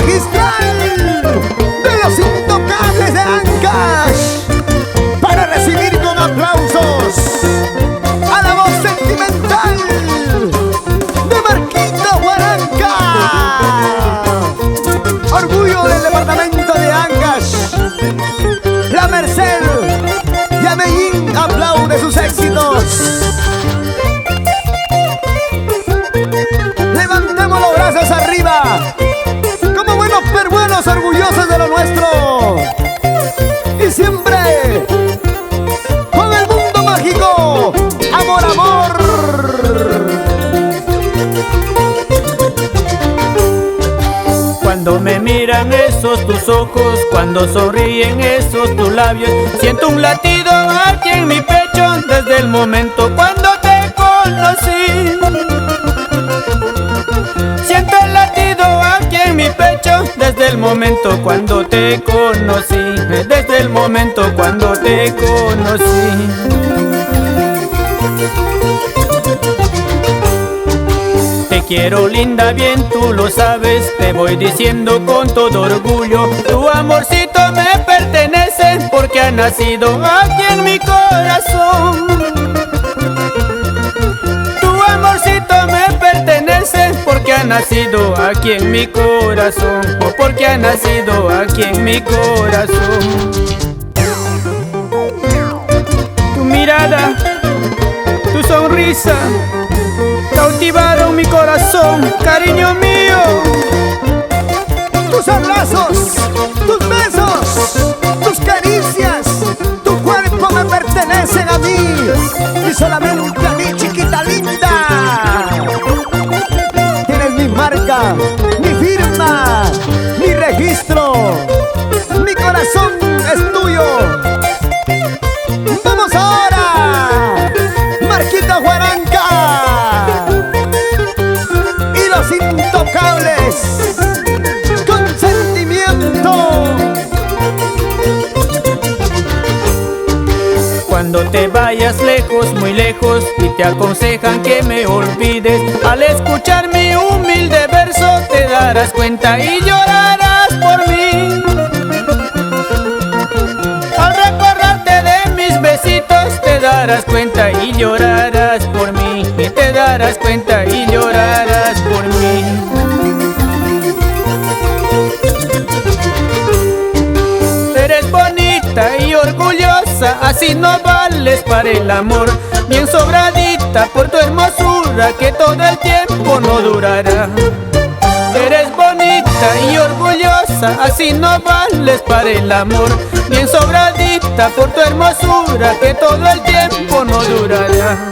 magistral de los intocables de Ancash, para recibir con aplausos a la voz sentimental de Marquito Huaranca, orgullo del departamento de Ancash. La Merced y a Medellín aplaude sus éxitos. Levantemos los brazos arriba, como buenos peruanos orgullosos de lo nuestro. Y siempre con el mundo mágico, amor, amor. Cuando me miran esos tus ojos, cuando sonríen esos tus labios, siento un latido aquí en mi pecho desde el momento cuando te conocí. Siento el latido aquí en mi pecho desde el momento cuando te conocí, desde el momento cuando te conocí. Te quiero linda, bien tú lo sabes, te voy diciendo con todo orgullo. Tu amorcito me pertenece porque ha nacido aquí en mi corazón. Tu amorcito me pertenece porque ha nacido aquí en mi corazón, o porque ha nacido aquí en mi corazón. Tu mirada, tu sonrisa cautivaron mi corazón, cariño mío. Tus abrazos, tus besos, tus caricias, tu cuerpo me pertenecen a mí y solamente a mí, chiquita linda. Tienes mi marca, mi firma, mi registro, mi corazón es tuyo. ¡Vamos ahora! Marquito Huaranca y los intocables con sentimiento. Cuando te vayas lejos, muy lejos, y te aconsejan que me olvides, al escuchar mi humilde verso te darás cuenta y llorarás por mí. Al recordarte de mis besitos te darás cuenta y llorarás por mí, y te darás cuenta y llorarás por mí. Eres bonita y orgullosa, así no vales para el amor. Bien sobradita por tu hermosura, que todo el tiempo no durará. Eres bonita y orgullosa, así no vales para el amor. Bien sobradita por tu hermosura, que todo el tiempo no durará.